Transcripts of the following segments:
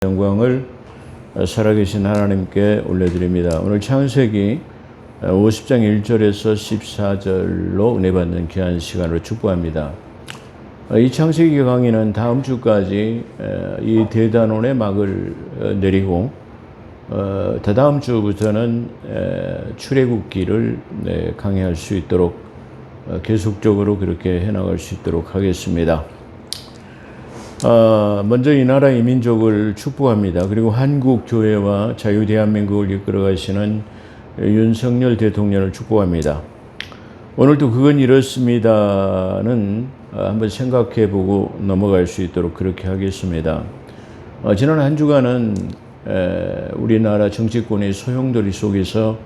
영광을 살아계신 하나님께 올려드립니다. 오늘 창세기 50장 1절에서 14절로 은혜 받는 귀한 시간으로 축복합니다. 이 창세기 강의는 다음 주까지 이 대단원의 막을 내리고 다다음 주부터는 출애굽기를 강의할 수 있도록 계속적으로 그렇게 해나갈 수 있도록 하겠습니다. 먼저 이 나라 이 민족을 축복합니다. 그리고 한국 교회와 자유 대한민국을 이끌어 가시는 윤석열 대통령을 축복합니다. 오늘도 그건 이렇습니다는 한번 생각해 보고 넘어갈 수 있도록 그렇게 하겠습니다. 지난 한 주간은 우리나라 정치권의 소용돌이 속에서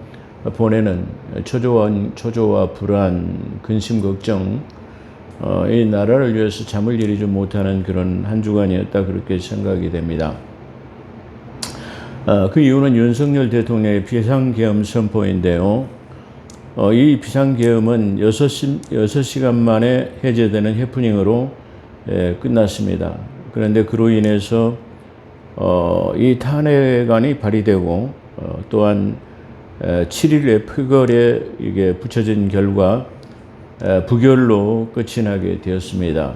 보내는 초조와 불안, 근심, 걱정, 이 나라를 위해서 잠을 이루지 못하는 그런 한 주간이었다 그렇게 생각이 됩니다. 그 이유는 윤석열 대통령의 비상계엄 선포인데요. 이 비상계엄은 6시간 만에 해제되는 해프닝으로 끝났습니다. 그런데 그로 인해서 이 탄핵안이 발의되고 또한 7일의 표결에 이게 붙여진 결과 부결로 끝이 나게 되었습니다.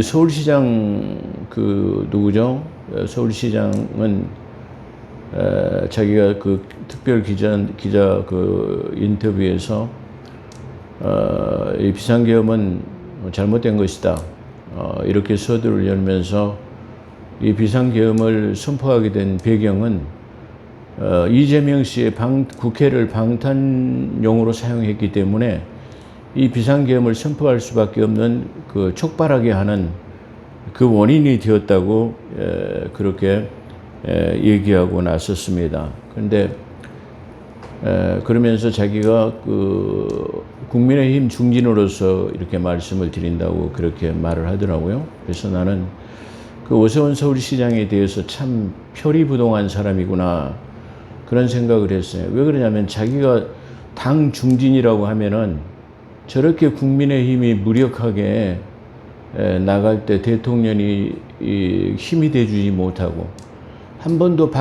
서울시장 누구죠? 서울시장은 자기가 그 특별 기자 인터뷰에서 이 비상계엄은 잘못된 것이다. 이렇게 서두를 열면서 이 비상계엄을 선포하게 된 배경은 이재명 씨의 국회를 방탄용으로 사용했기 때문에 이 비상계엄을 선포할 수밖에 없는 그 촉발하게 하는 그 원인이 되었다고 그렇게 얘기하고 나섰습니다. 그런데 그러면서 자기가 그 국민의힘 중진으로서 이렇게 말씀을 드린다고 그렇게 말을 하더라고요. 그래서 나는 그 오세훈 서울시장에 대해서 참 표리부동한 사람이구나 그런 생각을 했어요. 왜 그러냐면 자기가 당 중진이라고 하면은 저렇게 국민의힘이 무력하게 나갈 때 대통령이 힘이 돼주지 못하고 한 번도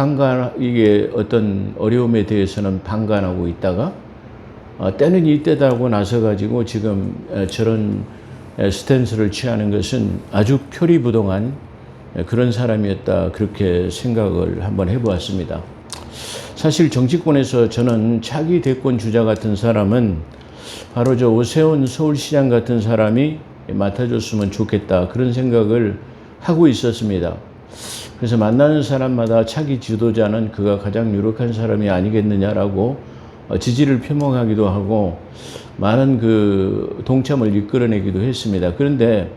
이게 어떤 어려움에 대해서는 방관하고 있다가 때는 이때다고 나서가지고 지금 저런 스탠스를 취하는 것은 아주 표리부동한 그런 사람이었다 그렇게 생각을 한번 해보았습니다. 사실 정치권에서 저는 차기 대권 주자 같은 사람은 바로 저 오세훈 서울시장 같은 사람이 맡아줬으면 좋겠다 그런 생각을 하고 있었습니다. 그래서 만나는 사람마다 차기 지도자는 그가 가장 유력한 사람이 아니겠느냐라고 지지를 표명하기도 하고 많은 그 동참을 이끌어내기도 했습니다. 그런데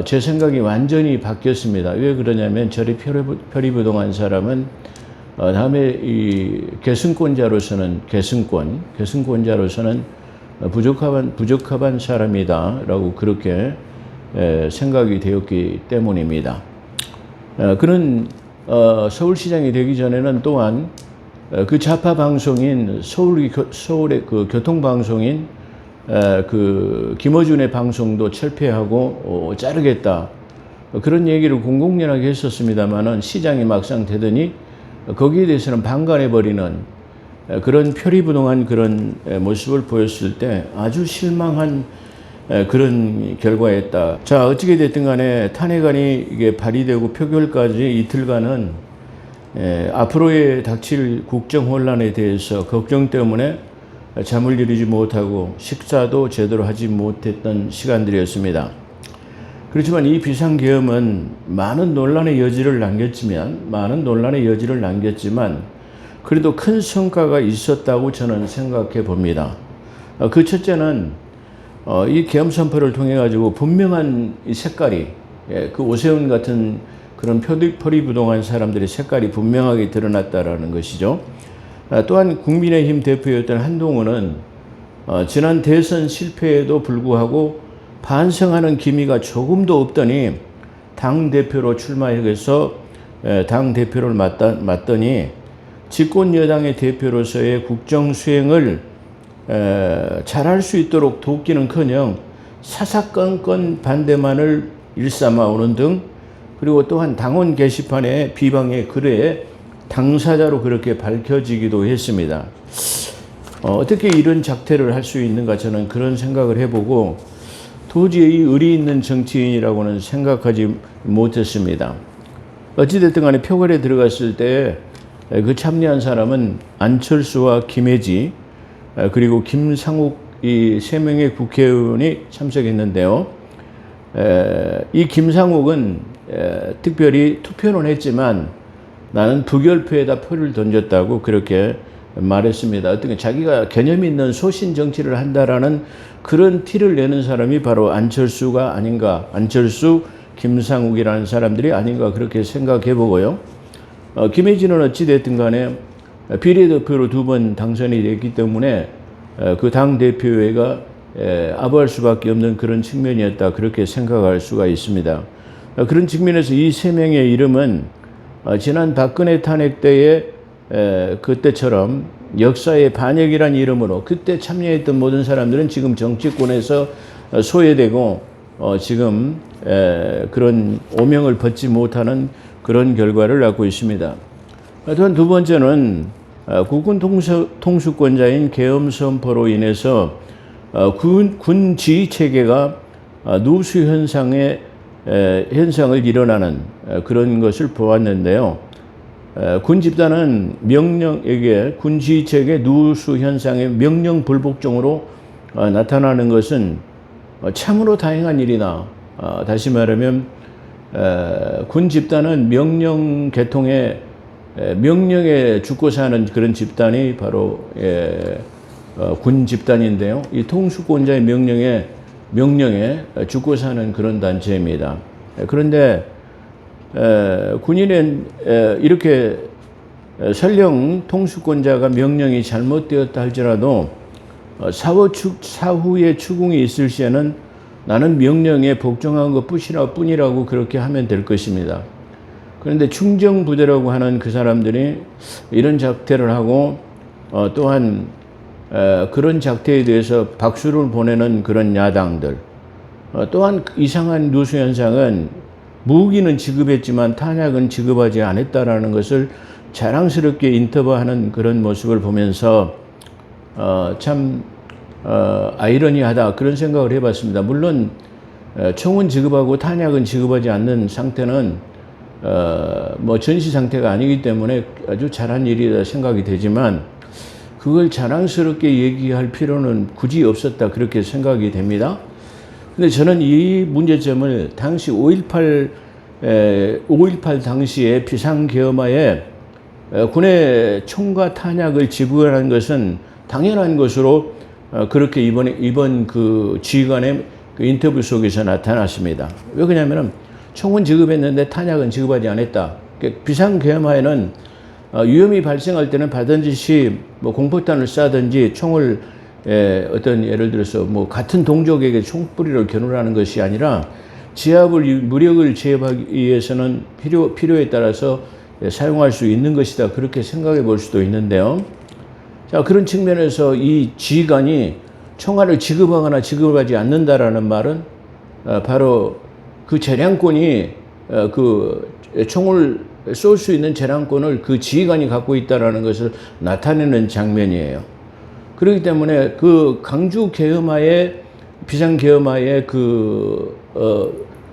제 생각이 완전히 바뀌었습니다. 왜 그러냐면 저리 표리부동한 사람은 다음에 이 계승권자로서는 부적합한 사람이다라고 그렇게 생각이 되었기 때문입니다. 그는 서울시장이 되기 전에는 또한 그 좌파 방송인 서울의 그 교통방송인 그 김어준의 방송도 철폐하고 자르겠다 그런 얘기를 공공연하게 했었습니다만은 시장이 막상 되더니 거기에 대해서는 방관해버리는 그런 표리부동한 그런 모습을 보였을 때 아주 실망한 그런 결과였다. 자, 어찌게 됐든 간에 탄핵안이 이게 발의되고 표결까지 이틀간은 앞으로의 닥칠 국정 혼란에 대해서 걱정 때문에 잠을 이루지 못하고 식사도 제대로 하지 못했던 시간들이었습니다. 그렇지만 이 비상계엄은 많은 논란의 여지를 남겼지만 그래도 큰 성과가 있었다고 저는 생각해 봅니다. 그 첫째는 이 계엄 선포를 통해 가지고 분명한 이 색깔이 그 오세훈 같은 그런 표리부동한 사람들의 색깔이 분명하게 드러났다라는 것이죠. 또한 국민의힘 대표였던 한동훈은 지난 대선 실패에도 불구하고 반성하는 기미가 조금도 없더니 당대표로 출마해서 당대표를 맡더니 집권여당의 대표로서의 국정 수행을 잘할 수 있도록 돕기는커녕 사사건건 반대만을 일삼아오는 등, 그리고 또한 당원 게시판에 비방의 글에 당사자로 그렇게 밝혀지기도 했습니다. 어떻게 이런 작태를 할 수 있는가, 저는 그런 생각을 해보고 도저히 의리 있는 정치인이라고는 생각하지 못했습니다. 어찌됐든 간에 표결에 들어갔을 때 그 참여한 사람은 안철수와 김혜지 그리고 김상욱 이 세 명의 국회의원이 참석했는데요. 이 김상욱은 특별히 투표는 했지만 나는 부결표에다 표를 던졌다고 그렇게 말했습니다. 어떻게 자기가 개념 있는 소신 정치를 한다라는 그런 티를 내는 사람이 바로 안철수가 아닌가, 안철수, 김상욱이라는 사람들이 아닌가 그렇게 생각해 보고요. 김혜진은 어찌됐든 간에 비례대표로 2번 당선이 됐기 때문에 그 당대표회가 아부할 수밖에 없는 그런 측면이었다 그렇게 생각할 수가 있습니다. 그런 측면에서 이 3명의 이름은 지난 박근혜 탄핵 때에 그때처럼 역사의 반역이란 이름으로 그때 참여했던 모든 사람들은 지금 정치권에서 소외되고 지금 그런 오명을 벗지 못하는 그런 결과를 낳고 있습니다. 또한 두 번째는 국군 통수권자인 계엄 선포로 인해서 군 지휘 체계가 누수 현상을 일어나는 그런 것을 보았는데요. 군 집단은 명령에게 군 지휘 체계 누수 현상의 명령 불복종으로 나타나는 것은 참으로 다행한 일이다. 다시 말하면 군 집단은 명령 계통의 명령에 죽고 사는 그런 집단이 바로 군 집단인데요. 이 통수권자의 명령에 죽고 사는 그런 단체입니다. 그런데 군인은 이렇게 설령 통수권자가 명령이 잘못되었다 할지라도 사후에 추궁이 있을 시에는 나는 명령에 복종한 것 뿐이라고 그렇게 하면 될 것입니다. 그런데 충정부대라고 하는 그 사람들이 이런 작태를 하고 또한 그런 작태에 대해서 박수를 보내는 그런 야당들, 또한 이상한 누수 현상은 무기는 지급했지만 탄약은 지급하지 않았다라는 것을 자랑스럽게 인터뷰하는 그런 모습을 보면서 참 아이러니하다 그런 생각을 해봤습니다. 물론 총은 지급하고 탄약은 지급하지 않는 상태는 뭐 전시 상태가 아니기 때문에 아주 잘한 일이다 생각이 되지만 그걸 자랑스럽게 얘기할 필요는 굳이 없었다 그렇게 생각이 됩니다. 근데 저는 이 문제점을 당시 5.18 당시에 비상계엄하에 군의 총과 탄약을 지불하는 것은 당연한 것으로 그렇게 이번 그 지휘관의 그 인터뷰 속에서 나타났습니다. 왜 그러냐면은 총은 지급했는데 탄약은 지급하지 않았다. 비상계엄하에는 위험이 발생할 때는 반드시 뭐 공포탄을 쏴든지 총을 어떤 예를 들어서 뭐 같은 동족에게 총뿌리를 겨누라는 것이 아니라 무력을 제압하기 위해서는 필요에 따라서 사용할 수 있는 것이다. 그렇게 생각해 볼 수도 있는데요. 자, 그런 측면에서 이 지휘관이 총알을 지급하거나 지급하지 않는다라는 말은 바로 그 재량권이 그 총을 쏠 수 있는 재량권을 그 지휘관이 갖고 있다라는 것을 나타내는 장면이에요. 그렇기 때문에 그 강주 계엄하에 비상계엄하에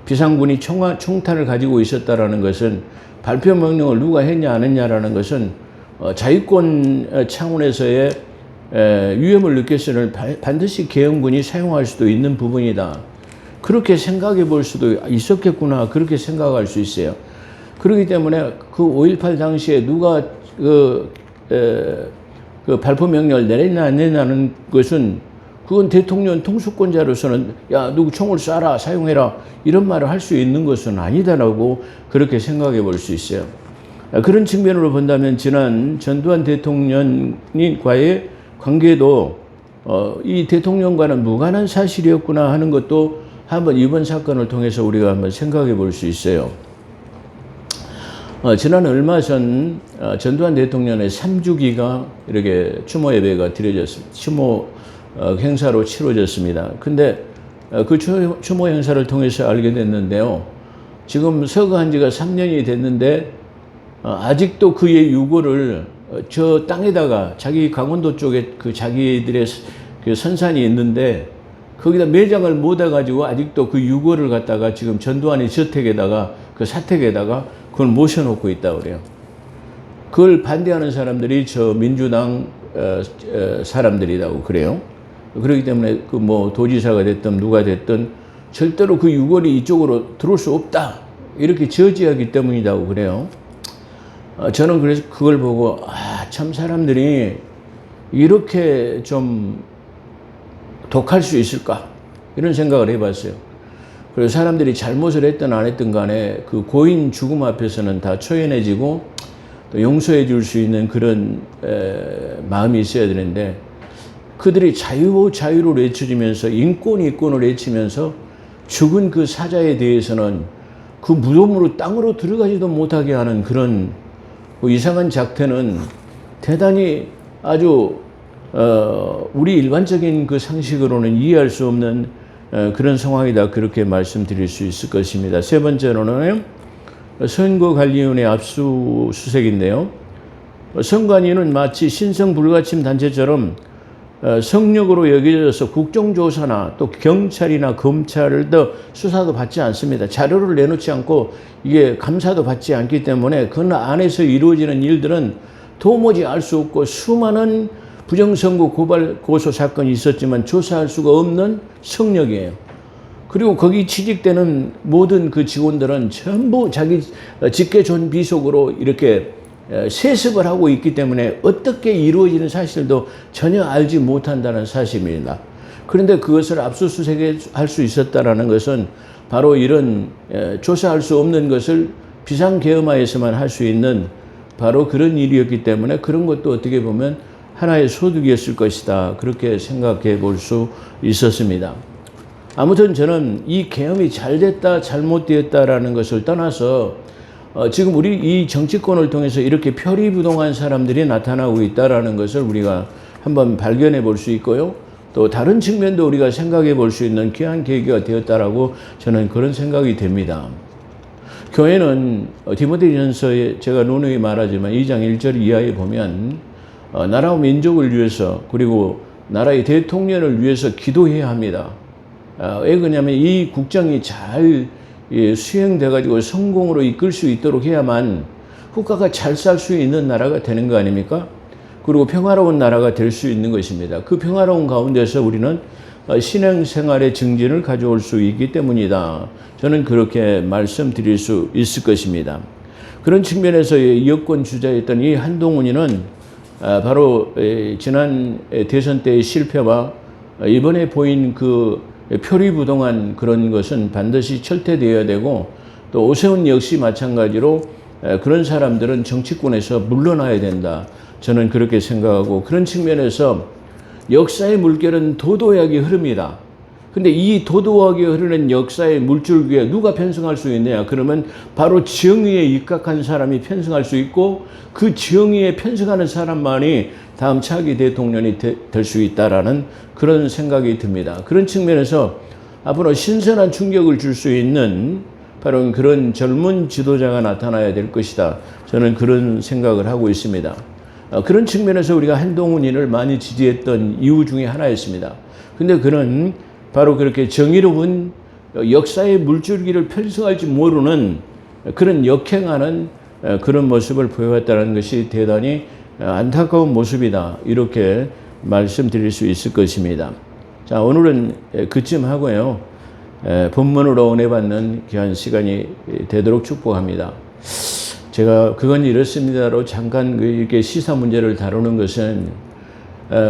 비상군이 총탄을 가지고 있었다라는 것은 발표 명령을 누가 했냐 안 했냐라는 것은 자유권 차원에서의 위험을 느꼈으면 반드시 계엄군이 사용할 수도 있는 부분이다. 그렇게 생각해 볼 수도 있었겠구나. 그렇게 생각할 수 있어요. 그렇기 때문에 그 5.18 당시에 누가 그 발표 명령을 내렸냐 안 내냐는 것은 그건 대통령 통수권자로서는 야, 누구 총을 쏴라, 사용해라 이런 말을 할 수 있는 것은 아니다라고 그렇게 생각해 볼 수 있어요. 그런 측면으로 본다면 지난 전두환 대통령과의 관계도 이 대통령과는 무관한 사실이었구나 하는 것도 한번 이번 사건을 통해서 우리가 한번 생각해 볼 수 있어요. 지난 얼마 전 전두환 대통령의 3주기가 이렇게 추모 예배가 드려졌습니다. 추모 행사로 치러졌습니다. 근데 그 추모 행사를 통해서 알게 됐는데요. 지금 서거한 지가 3년이 됐는데 아직도 그의 유골을 저 땅에다가 자기 강원도 쪽에 그 자기들의 그 선산이 있는데 거기다 매장을 못 해가지고 아직도 그 유골을 갖다가 지금 전두환의 저택에다가 그 사택에다가 그걸 모셔놓고 있다고 그래요. 그걸 반대하는 사람들이 저 민주당 사람들이라고 그래요. 그렇기 때문에 그 뭐 도지사가 됐든 누가 됐든 절대로 그 유골이 이쪽으로 들어올 수 없다. 이렇게 저지하기 때문이라고 그래요. 저는 그래서 그걸 보고 참 사람들이 이렇게 좀 독할 수 있을까 이런 생각을 해봤어요. 그래서 사람들이 잘못을 했든 안 했든 간에 그 고인 죽음 앞에서는 다 초연해지고 또 용서해 줄 수 있는 그런 마음이 있어야 되는데 그들이 자유를 외쳐주면서 인권을 외치면서 죽은 그 사자에 대해서는 그 무덤으로 땅으로 들어가지도 못하게 하는 그런 이상한 작태는 대단히 아주 우리 일반적인 그 상식으로는 이해할 수 없는 그런 상황이다. 그렇게 말씀드릴 수 있을 것입니다. 세 번째로는 선거관리위원회 압수수색인데요. 선관위는 마치 신성불가침 단체처럼 성역으로 여겨져서 국정조사나 또 경찰이나 검찰을 더 수사도 받지 않습니다. 자료를 내놓지 않고 이게 감사도 받지 않기 때문에 그 안에서 이루어지는 일들은 도무지 알 수 없고 수많은 부정선거 고발 고소 사건이 있었지만 조사할 수가 없는 성역이에요. 그리고 거기 취직되는 모든 그 직원들은 전부 자기 직계존 비속으로 이렇게 세습을 하고 있기 때문에 어떻게 이루어지는 사실도 전혀 알지 못한다는 사실입니다. 그런데 그것을 압수수색할 수 있었다는 것은 바로 이런 조사할 수 없는 것을 비상계엄하에서만 할 수 있는 바로 그런 일이었기 때문에 그런 것도 어떻게 보면 하나의 소득이었을 것이다. 그렇게 생각해 볼 수 있었습니다. 아무튼 저는 이 계엄이 잘 됐다 잘못되었다라는 것을 떠나서 지금 우리 이 정치권을 통해서 이렇게 표리부동한 사람들이 나타나고 있다는 것을 우리가 한번 발견해 볼 수 있고요. 또 다른 측면도 우리가 생각해 볼 수 있는 귀한 계기가 되었다라고 저는 그런 생각이 됩니다. 교회는 디모데전서에 제가 누누이 말하지만 2장 1절 이하에 보면 나라와 민족을 위해서 그리고 나라의 대통령을 위해서 기도해야 합니다. 왜 그러냐면 이 국정이 잘 수행돼 가지고 성공으로 이끌 수 있도록 해야만 국가가 잘 살 수 있는 나라가 되는 거 아닙니까? 그리고 평화로운 나라가 될 수 있는 것입니다. 그 평화로운 가운데서 우리는 신앙생활의 증진을 가져올 수 있기 때문이다. 저는 그렇게 말씀드릴 수 있을 것입니다. 그런 측면에서 여권 주자였던 이 한동훈이는 바로 지난 대선 때의 실패와 이번에 보인 그 표리부동한 그런 것은 반드시 철퇴되어야 되고 또 오세훈 역시 마찬가지로 그런 사람들은 정치권에서 물러나야 된다. 저는 그렇게 생각하고 그런 측면에서 역사의 물결은 도도하게 흐릅니다. 근데 이 도도하게 흐르는 역사의 물줄기에 누가 편승할 수 있느냐? 그러면 바로 정의에 입각한 사람이 편승할 수 있고 그 정의에 편승하는 사람만이 다음 차기 대통령이 될 수 있다라는 그런 생각이 듭니다. 그런 측면에서 앞으로 신선한 충격을 줄 수 있는 바로 그런 젊은 지도자가 나타나야 될 것이다. 저는 그런 생각을 하고 있습니다. 그런 측면에서 우리가 한동훈이를 많이 지지했던 이유 중에 하나였습니다. 근데 그는 바로 그렇게 정의로운 역사의 물줄기를 편승할지 모르는 그런 역행하는 그런 모습을 보여왔다는 것이 대단히 안타까운 모습이다. 이렇게 말씀드릴 수 있을 것입니다. 자, 오늘은 그쯤 하고요. 본문으로 은혜 받는 귀한 시간이 되도록 축복합니다. 제가 그건 이렇습니다로 잠깐 이렇게 시사 문제를 다루는 것은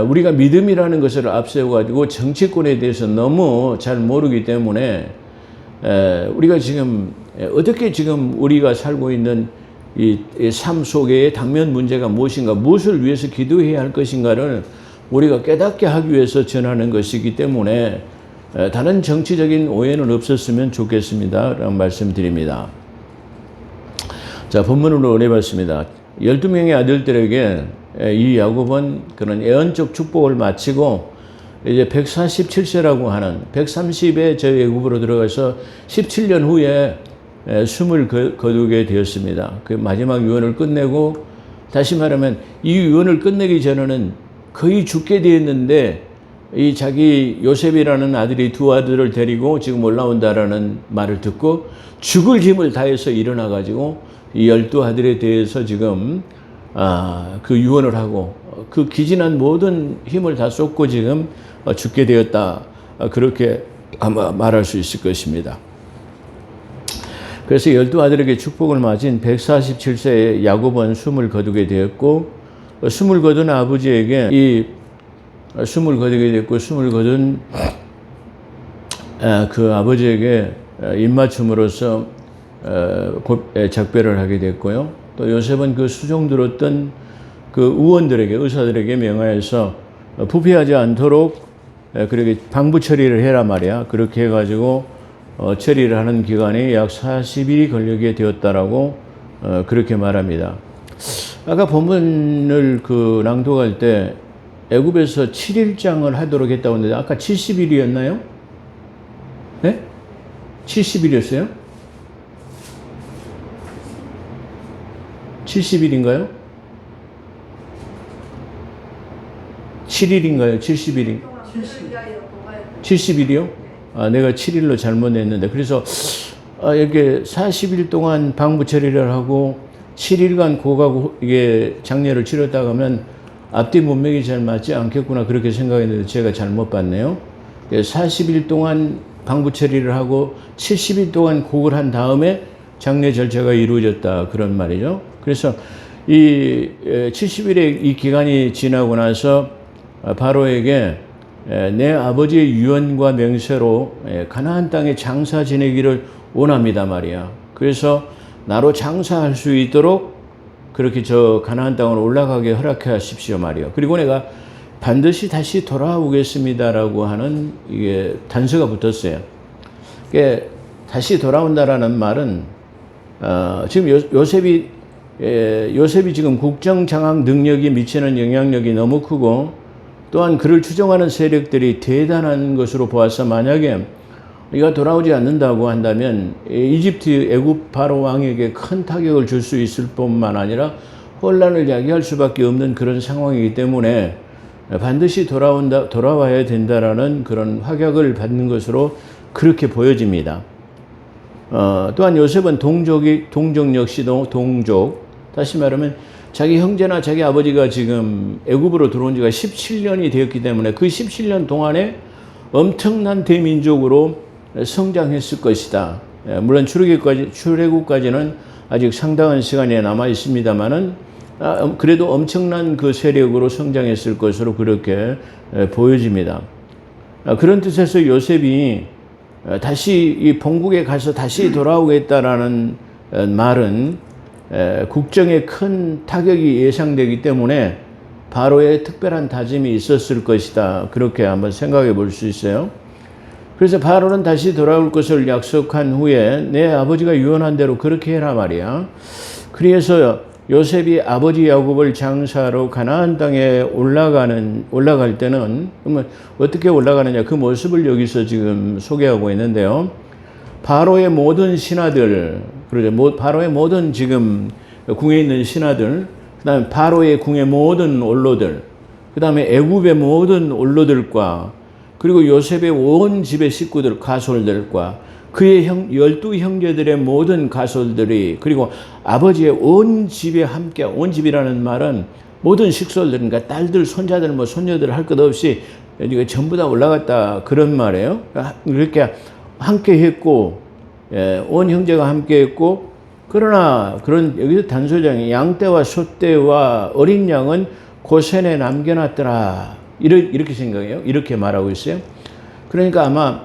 우리가 믿음이라는 것을 앞세워가지고 정치권에 대해서 너무 잘 모르기 때문에 우리가 지금 어떻게 지금 우리가 살고 있는 이 삶 속의 당면 문제가 무엇인가, 무엇을 위해서 기도해야 할 것인가를 우리가 깨닫게 하기 위해서 전하는 것이기 때문에 다른 정치적인 오해는 없었으면 좋겠습니다. 라는 말씀드립니다. 자, 본문으로 은혜 받습니다. 12명의 아들들에게 이 야곱은 그런 예언적 축복을 마치고 이제 147세라고 하는 130에 저 애굽으로 들어가서 17년 후에 숨을 거두게 되었습니다. 그 마지막 유언을 끝내고, 다시 말하면 이 유언을 끝내기 전에는 거의 죽게 되었는데 이 자기 요셉이라는 아들이 두 아들을 데리고 지금 올라온다라는 말을 듣고 죽을 힘을 다해서 일어나 가지고 이 12아들에 대해서 지금 그 유언을 하고 그 기진한 모든 힘을 다 쏟고 지금 죽게 되었다. 그렇게 아마 말할 수 있을 것입니다. 그래서 12아들에게 축복을 맞은 147세에 야곱은 숨을 거두게 되었고, 숨을 거둔 아버지에게 숨을 거두게 됐고, 숨을 거둔 그 아버지에게 입맞춤으로써 작별을 하게 됐고요. 또 요셉은 그 수종 들었던 그 의원들에게, 의사들에게 명하여서 부패하지 않도록 그렇게 방부 처리를 해라 말이야. 그렇게 해가지고 처리를 하는 기간이 약 40일이 걸리게 되었다라고 그렇게 말합니다. 아까 본문을 그 낭독할 때 애굽에서 7일장을 하도록 했다고 했는데 아까 70일이었나요? 네? 70일이었어요? 70일인가요? 7일인가요? 70일인가요? 70일이요? 내가 7일로 잘못 냈는데. 그래서 이렇게 40일 동안 방부 처리를 하고 7일간 고가고 이게 장례를 치렀다가 하면 앞뒤 문맥이 잘 맞지 않겠구나 그렇게 생각했는데 제가 잘못 봤네요. 40일 동안 방부 처리를 하고 70일 동안 곡을 한 다음에 장례 절차가 이루어졌다 그런 말이죠. 그래서 이 70일의 이 기간이 지나고 나서 바로에게 내 아버지의 유언과 명세로 가나안 땅에 장사 지내기를 원합니다 말이야. 그래서 나로 장사할 수 있도록 그렇게 저 가나안 땅으로 올라가게 허락해 하십시오 말이요. 그리고 내가 반드시 다시 돌아오겠습니다라고 하는 이게 단서가 붙었어요. 이게 다시 돌아온다라는 말은 지금 요셉이 지금 국정 장악 능력이 미치는 영향력이 너무 크고 또한 그를 추종하는 세력들이 대단한 것으로 보아서 만약에 이가 돌아오지 않는다고 한다면 이집트 애굽 바로 왕에게 큰 타격을 줄 수 있을 뿐만 아니라 혼란을 야기할 수밖에 없는 그런 상황이기 때문에 반드시 돌아와야 된다라는 그런 확약을 받는 것으로 그렇게 보여집니다. 또한 요셉은 동족 역시도 동족, 다시 말하면 자기 형제나 자기 아버지가 지금 애굽으로 들어온 지가 17년이 되었기 때문에 그 17년 동안에 엄청난 대민족으로 성장했을 것이다. 물론 출애굽까지는 아직 상당한 시간이 남아 있습니다만은 그래도 엄청난 그 세력으로 성장했을 것으로 그렇게 보여집니다. 그런 뜻에서 요셉이 다시 이 본국에 가서 다시 돌아오겠다라는 말은 국정에 큰 타격이 예상되기 때문에 바로의 특별한 다짐이 있었을 것이다. 그렇게 한번 생각해 볼 수 있어요. 그래서 바로는 다시 돌아올 것을 약속한 후에 내 아버지가 유언한 대로 그렇게 해라 말이야. 그래서 요셉이 아버지 야곱을 장사로 가나안 땅에 올라갈 때는 그러면 어떻게 올라가느냐 그 모습을 여기서 지금 소개하고 있는데요. 바로의 모든 신하들, 그러죠. 바로의 모든 지금 궁에 있는 신하들, 그 다음에 바로의 궁의 모든 원로들, 그 다음에 애굽의 모든 원로들과 그리고 요셉의 온 집의 식구들, 가솔들과 그의 12형제들의 모든 가솔들이 그리고 아버지의 온 집에 함께, 온 집이라는 말은 모든 식솔들, 그러니까 딸들, 손자들, 뭐 손녀들 할 것 없이 전부 다 올라갔다 그런 말이에요. 그렇게 함께 했고, 온 형제가 함께 했고, 그러나 그런 여기서 단소장이 양떼와 소떼와 어린 양은 고센에 남겨놨더라. 이렇게 생각해요. 이렇게 말하고 있어요. 그러니까 아마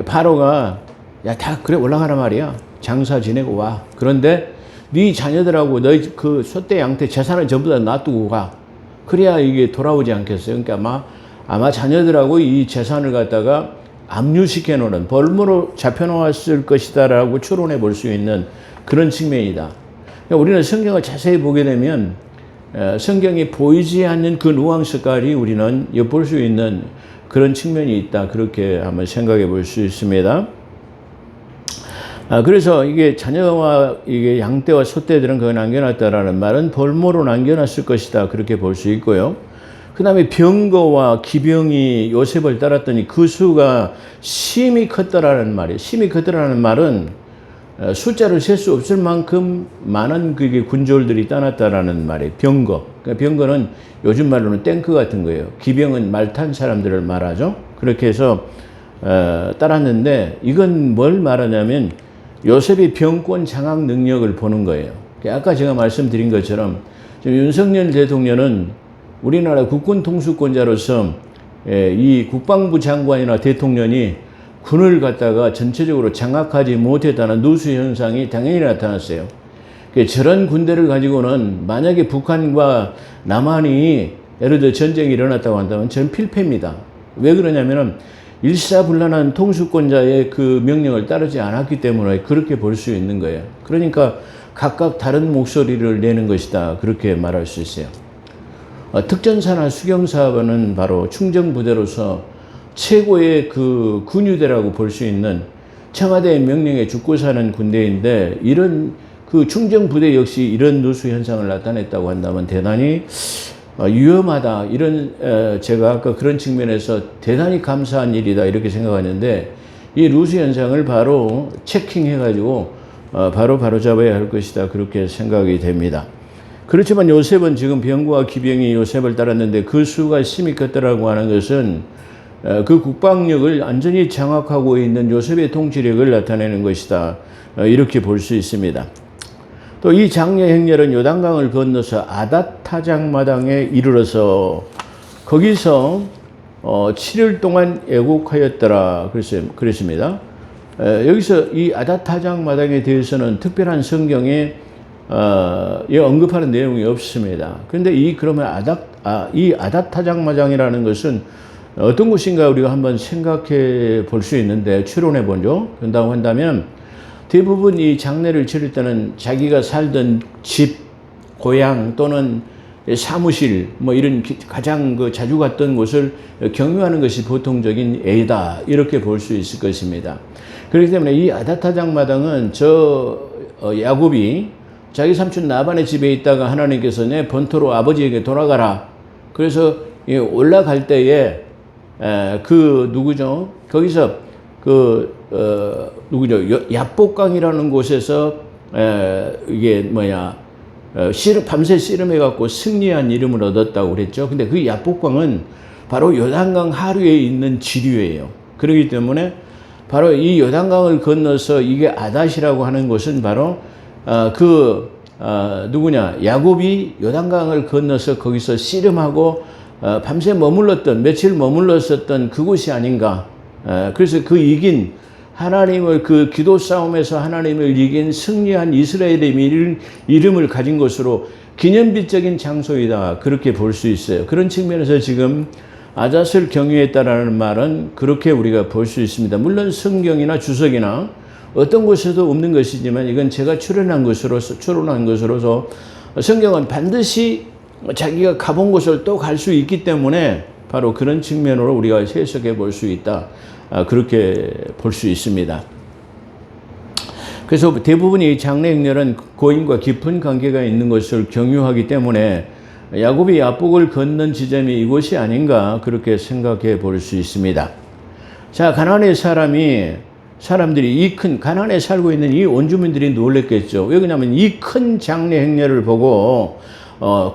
바로가 야, 다 그래 올라가라 말이야. 장사 지내고 와. 그런데 네 자녀들하고 너희 그 소떼 양떼 재산을 전부 다 놔두고 가. 그래야 이게 돌아오지 않겠어요. 그러니까 아마 자녀들하고 이 재산을 갖다가 압류시켜 놓는 벌무로 잡혀놓았을 것이다라고 추론해 볼 수 있는 그런 측면이다. 그러니까 우리는 성경을 자세히 보게 되면 성경이 보이지 않는 그 누앙스까지 우리는 엿볼 수 있는 그런 측면이 있다. 그렇게 한번 생각해 볼 수 있습니다. 그래서 이게 자녀와 이게 양떼와 소떼들은 거기 남겨놨다라는 말은 볼모로 남겨놨을 것이다. 그렇게 볼 수 있고요. 그 다음에 병거와 기병이 요셉을 따랐더니 그 수가 심히 컸더라는 말이에요. 심히 컸더라는 말은 숫자를 셀 수 없을 만큼 많은 그게 군졸들이 떠났다라는 말이에요. 병거. 그러니까 병거는 요즘 말로는 탱크 같은 거예요. 기병은 말 탄 사람들을 말하죠. 그렇게 해서 따랐는데 이건 뭘 말하냐면 요셉의 병권 장악 능력을 보는 거예요. 아까 제가 말씀드린 것처럼 지금 윤석열 대통령은 우리나라 국군 통수권자로서 이 국방부 장관이나 대통령이 군을 갖다가 전체적으로 장악하지 못했다는 누수 현상이 당연히 나타났어요. 저런 군대를 가지고는 만약에 북한과 남한이 예를 들어 전쟁이 일어났다고 한다면 저는 필패입니다. 왜 그러냐면은 일사불란한 통수권자의 그 명령을 따르지 않았기 때문에 그렇게 볼 수 있는 거예요. 그러니까 각각 다른 목소리를 내는 것이다. 그렇게 말할 수 있어요. 특전사나 수경사업은 바로 충정부대로서 최고의 그 군유대라고 볼 수 있는 청와대의 명령에 죽고 사는 군대인데 이런 그 충정부대 역시 이런 누수 현상을 나타냈다고 한다면 대단히 위험하다. 이런 제가 아까 그런 측면에서 대단히 감사한 일이다 이렇게 생각하는데 이 누수 현상을 바로 체킹해가지고 바로 잡아야 할 것이다 그렇게 생각이 됩니다. 그렇지만 요셉은 지금 병거와 기병이 요셉을 따랐는데 그 수가 심히 컸더라고 하는 것은 그 국방력을 완전히 장악하고 있는 요셉의 통치력을 나타내는 것이다. 이렇게 볼 수 있습니다. 또 이 장례 행렬은 요단강을 건너서 아닷타작마당에 이르러서 거기서 7일 동안 애곡하였더라 그랬습니다. 여기서 이 아닷타작마당에 대해서는 특별한 성경에 언급하는 내용이 없습니다. 그런데 그러면 이 아닷타작마당이라는 것은 어떤 곳인가 우리가 한번 생각해 볼 수 있는데 추론해 보죠. 그런다고 한다면 대부분 이 장례를 치를 때는 자기가 살던 집, 고향 또는 사무실 뭐 이런 가장 자주 갔던 곳을 경유하는 것이 보통적인 예다 이렇게 볼 수 있을 것입니다. 그렇기 때문에 이 아닷타작마당은 야곱이 자기 삼촌 라반의 집에 있다가 하나님께서 내 본토로 아버지에게 돌아가라. 그래서 올라갈 때에 누구죠? 거기서 누구죠? 야복강이라는 곳에서 이게 밤새 씨름해갖고 승리한 이름을 얻었다고 그랬죠. 근데 그 야복강은 바로 요단강 하류에 있는 지류예요. 그렇기 때문에 바로 이 요단강을 건너서 이게 아닷이라고 하는 곳은 바로 야곱이 요단강을 건너서 거기서 씨름하고 밤새 며칠 머물렀었던 그곳이 아닌가. 그래서 하나님을 기도 싸움에서 하나님을 이긴 승리한 이스라엘의 이름을 가진 것으로 기념비적인 장소이다. 그렇게 볼 수 있어요. 그런 측면에서 지금 아닷을 경유했다라는 말은 그렇게 우리가 볼 수 있습니다. 물론 성경이나 주석이나 어떤 곳에도 없는 것이지만 이건 제가 추론한 것으로서 성경은 반드시 자기가 가본 곳을 또 갈 수 있기 때문에 바로 그런 측면으로 우리가 해석해 볼 수 있다. 그렇게 볼 수 있습니다. 그래서 대부분 이 장례 행렬은 고인과 깊은 관계가 있는 것을 경유하기 때문에 야곱이 야복을 건넌 지점이 이곳이 아닌가 그렇게 생각해 볼 수 있습니다. 자, 가나안의 사람들이 가나안에 살고 있는 이 온주민들이 놀랬겠죠. 왜 그러냐면 이 큰 장례 행렬을 보고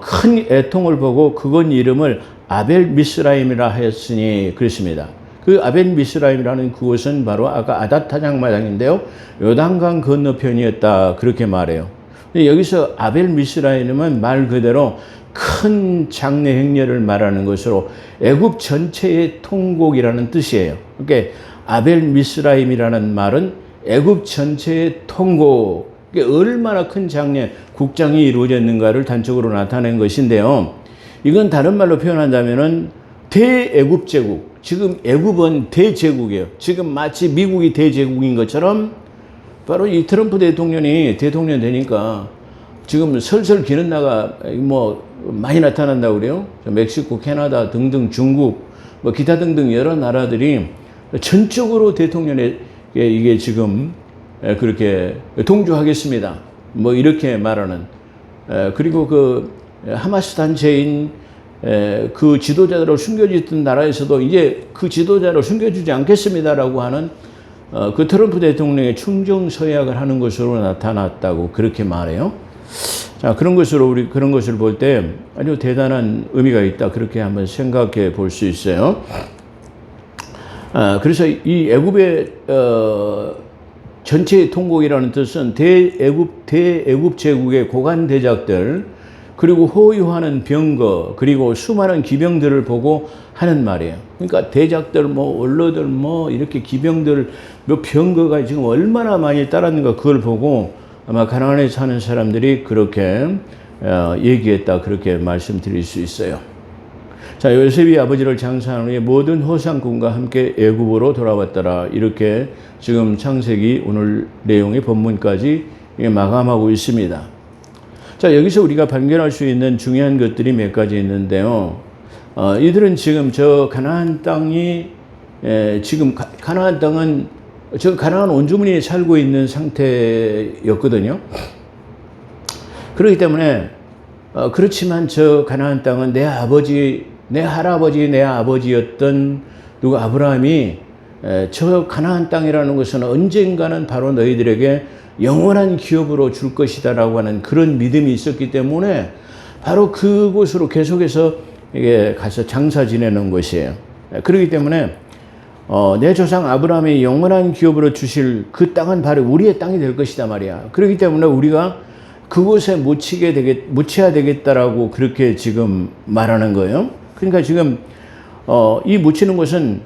큰 애통을 보고 그건 이름을 아벨 미스라임이라 하였으니 그랬습니다. 그 아벨 미스라임이라는 그곳은 바로 아까 아닷타작마당인데요. 요단강 건너편이었다 그렇게 말해요. 근데 여기서 아벨 미스라임은 말 그대로 큰 장례 행렬을 말하는 것으로 애굽 전체의 통곡이라는 뜻이에요. 그러니까 아벨 미스라임이라는 말은 애굽 전체의 통곡, 얼마나 큰 국장이 이루어졌는가를 단적으로 나타낸 것인데요. 이건 다른 말로 표현한다면은 대애굽 제국. 지금 애굽은 대제국이에요. 지금 마치 미국이 대제국인 것처럼 바로 이 트럼프 대통령이 대통령 되니까 지금 설설 기는 나가 많이 나타난다고 그래요. 멕시코, 캐나다 등등 중국 뭐 기타 등등 여러 나라들이 전적으로 대통령에 이게 지금 그렇게 동조하겠습니다. 뭐 이렇게 말하는, 그리고 그 하마스 단체인 그 지도자로 숨겨졌던 나라에서도 이제 그 지도자로 숨겨주지 않겠습니다라고 하는 그 트럼프 대통령의 충정 서약을 하는 것으로 나타났다고 그렇게 말해요. 자, 그런 것으로 우리 그런 것을 볼 때 아주 대단한 의미가 있다, 그렇게 한번 생각해 볼 수 있어요. 그래서 이 애굽의 전체의 통곡이라는 뜻은 대애굽 제국의 고관 대작들, 그리고 호위하는 병거, 그리고 수많은 기병들을 보고 하는 말이에요. 그러니까 대작들, 뭐 원로들, 뭐 이렇게 기병들, 뭐 병거가 지금 얼마나 많이 따랐는가, 그걸 보고 아마 가나안에 사는 사람들이 그렇게 얘기했다, 그렇게 말씀드릴 수 있어요. 자, 요셉이 아버지를 장사한 후에 모든 호상군과 함께 애굽으로 돌아왔더라, 이렇게 지금 창세기 오늘 내용의 본문까지 마감하고 있습니다. 자, 여기서 우리가 발견할 수 있는 중요한 것들이 몇 가지 있는데요. 이들은 지금 저 가나안 땅이 지금 가나안 땅은 저 가나안 온주민이 살고 있는 상태였거든요. 그렇기 때문에 그렇지만 저 가나안 땅은 내 아버지, 내 할아버지, 내 아버지였던 누구 아브라함이 저 가나안 땅이라는 것은 언젠가는 바로 너희들에게 영원한 기업으로 줄 것이다라고 하는 그런 믿음이 있었기 때문에 바로 그곳으로 계속해서 이게 가서 장사 지내는 것이에요. 그렇기 때문에 내 조상 아브라함이 영원한 기업으로 주실 그 땅은 바로 우리의 땅이 될 것이다 말이야. 그렇기 때문에 우리가 그곳에 묻혀야 되겠다라고 그렇게 지금 말하는 거예요. 그러니까 지금 이 묻히는 것은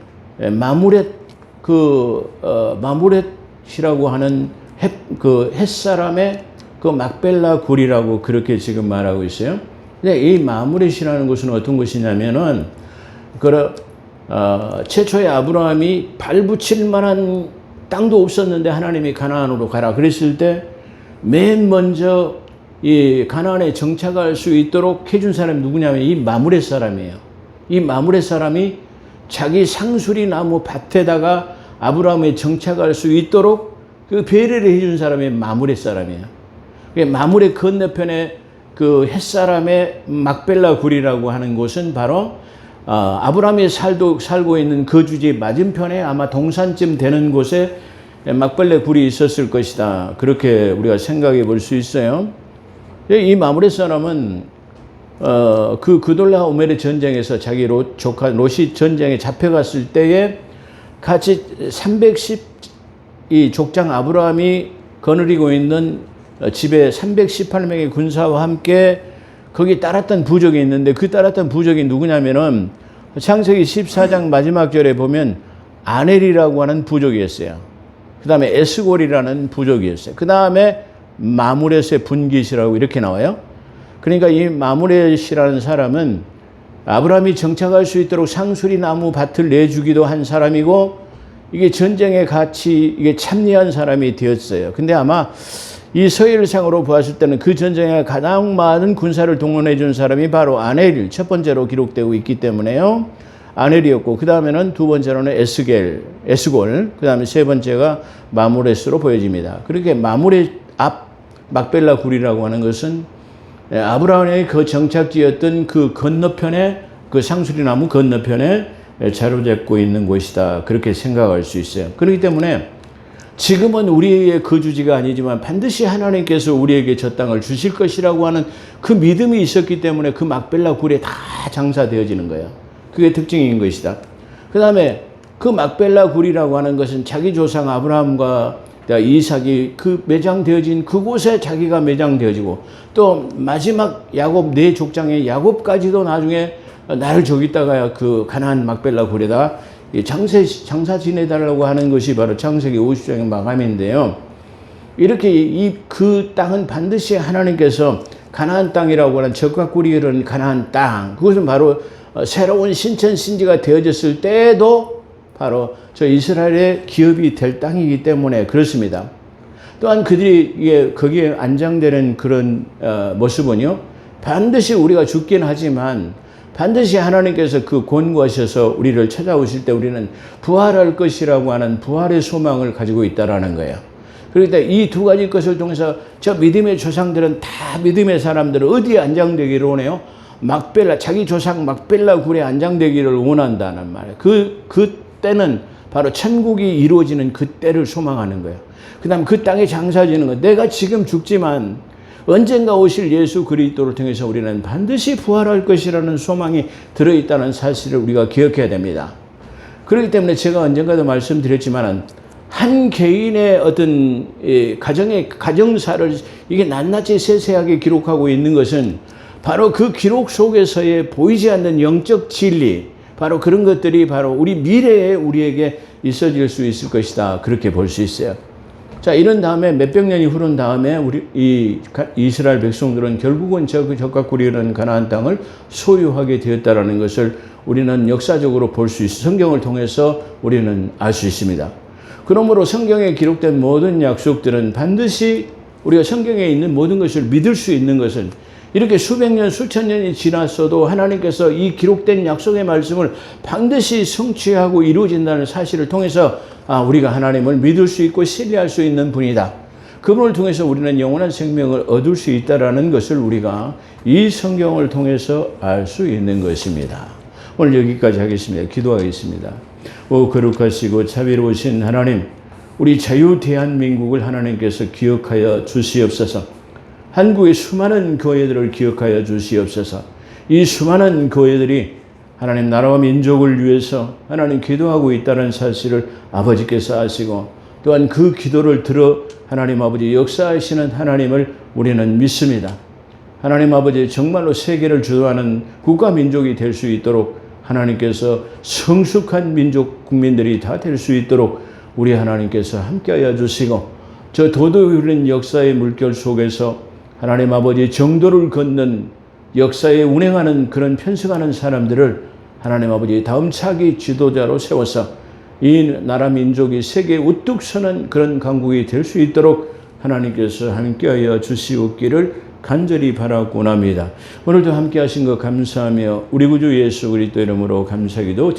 마무렛이라고 하는 햇사람의 그 막벨라 굴이라고 그렇게 지금 말하고 있어요. 근데 이 마무렛이라는 것은 어떤 것이냐면은 최초의 아브라함이 발붙일 만한 땅도 없었는데 하나님이 가나안으로 가라 그랬을 때 맨 먼저 이 가나안에 정착할 수 있도록 해준 사람이 누구냐면 이 마므렛 사람이에요. 이 마므렛 사람이 자기 상수리 나무 밭에다가 아브라함에 정착할 수 있도록 그 배려를 해준 사람이 마므렛 사람이에요. 마므렛 건너편에 그 햇사람의 막벨라 굴이라고 하는 곳은 바로 아브라함이 살고 있는 거주지 맞은편에 아마 동산쯤 되는 곳에 막벨라 굴이 있었을 것이다. 그렇게 우리가 생각해 볼 수 있어요. 이 마므렛 사람은 그 그돌라오멜의 전쟁에서 자기 조카 롯이 전쟁에 잡혀갔을 때에 같이 310 이 족장 아브라함이 거느리고 있는 집에 318명의 군사와 함께 거기 따랐던 부족이 있는데 그 따랐던 부족이 누구냐면은 창세기 14장 마지막 절에 보면 아넬이라고 하는 부족이었어요. 그 다음에 에스골이라는 부족이었어요. 그 다음에 마므렛의 분깃이라고 이렇게 나와요. 그러니까 이 마므렛이라는 사람은 아브라함이 정착할 수 있도록 상수리 나무 밭을 내주기도 한 사람이고 이게 전쟁에 같이 이게 참여한 사람이 되었어요. 근데 아마 이 서열상으로 보았을 때는 그 전쟁에 가장 많은 군사를 동원해 준 사람이 바로 아넬 첫 번째로 기록되고 있기 때문에요. 아넬이었고 그 다음에는 두 번째로는 에스골, 그 다음에 세 번째가 마므렛으로 보여집니다. 그렇게 마므렛 앞 막벨라 굴이라고 하는 것은 아브라함의 그 정착지였던 그 건너편에 그 상수리 나무 건너편에 자리잡고 있는 곳이다. 그렇게 생각할 수 있어요. 그렇기 때문에 지금은 우리의 거주지가 아니지만 반드시 하나님께서 우리에게 저 땅을 주실 것이라고 하는 그 믿음이 있었기 때문에 그 막벨라 굴에 다 장사되어지는 거예요. 그게 특징인 것이다. 그 다음에 그 막벨라 굴이라고 하는 것은 자기 조상 아브라함과 이삭이 그 매장되어진 그곳에 자기가 매장되어지고 또 마지막 야곱 네 족장의 야곱까지도 나중에 나를 저기다가 그 가나안 막벨라 굴에다 장사 지내달라고 하는 것이 바로 창세기 50장의 마감인데요. 이렇게 그 땅은 반드시 하나님께서 가나안 땅이라고 하는 적과 꿀이 흐르는 가나안 땅, 그것은 바로 새로운 신천 신지가 되어졌을 때에도 바로 저 이스라엘의 기업이 될 땅이기 때문에 그렇습니다. 또한 그들이 거기에 안장되는 그런 모습은요, 반드시 우리가 죽긴 하지만 반드시 하나님께서 그 권고하셔서 우리를 찾아오실 때 우리는 부활할 것이라고 하는 부활의 소망을 가지고 있다라는 거예요. 그러니까 이 두 가지 것을 통해서 저 믿음의 조상들은 다 믿음의 사람들은 어디에 안장되기를 원해요? 막벨라, 자기 조상 막벨라 굴에 안장되기를 원한다는 말이에요. 그때는 바로 천국이 이루어지는 그때를 소망하는 거예요. 그 다음 그 땅에 장사지는 거. 내가 지금 죽지만 언젠가 오실 예수 그리스도를 통해서 우리는 반드시 부활할 것이라는 소망이 들어있다는 사실을 우리가 기억해야 됩니다. 그렇기 때문에 제가 언젠가도 말씀드렸지만 한 개인의 어떤 가정사를 이게 낱낱이 세세하게 기록하고 있는 것은 바로 그 기록 속에서의 보이지 않는 영적 진리, 바로 그런 것들이 바로 우리 미래에 우리에게 있어질 수 있을 것이다. 그렇게 볼 수 있어요. 자, 이런 다음에 몇백 년이 흐른 다음에 우리 이스라엘 백성들은 결국은 적각구리라는 가나안 땅을 소유하게 되었다라는 것을 우리는 역사적으로 볼 수 있어. 성경을 통해서 우리는 알 수 있습니다. 그러므로 성경에 기록된 모든 약속들은 반드시 우리가 성경에 있는 모든 것을 믿을 수 있는 것은 이렇게 수백 년, 수천 년이 지났어도 하나님께서 이 기록된 약속의 말씀을 반드시 성취하고 이루어진다는 사실을 통해서 우리가 하나님을 믿을 수 있고 신뢰할 수 있는 분이다. 그분을 통해서 우리는 영원한 생명을 얻을 수 있다는 것을 우리가 이 성경을 통해서 알 수 있는 것입니다. 오늘 여기까지 하겠습니다. 기도하겠습니다. 오 거룩하시고 자비로우신 하나님, 우리 자유 대한민국을 하나님께서 기억하여 주시옵소서. 한국의 수많은 교회들을 기억하여 주시옵소서. 이 수많은 교회들이 하나님 나라와 민족을 위해서 하나님 기도하고 있다는 사실을 아버지께서 아시고 또한 그 기도를 들어 하나님 아버지 역사하시는 하나님을 우리는 믿습니다. 하나님 아버지 정말로 세계를 주도하는 국가 민족이 될 수 있도록 하나님께서 성숙한 민족 국민들이 다 될 수 있도록 우리 하나님께서 함께하여 주시고 저 도덕이 흐르는 역사의 물결 속에서 하나님 아버지 정도를 걷는 역사에 운행하는 그런 편승하는 사람들을 하나님 아버지 다음 차기 지도자로 세워서 이 나라 민족이 세계에 우뚝 서는 그런 강국이 될 수 있도록 하나님께서 함께하여 주시옵기를 간절히 바라고 원합니다. 오늘도 함께 하신 것 감사하며 우리 구주 예수 그리스도 이름으로 감사기도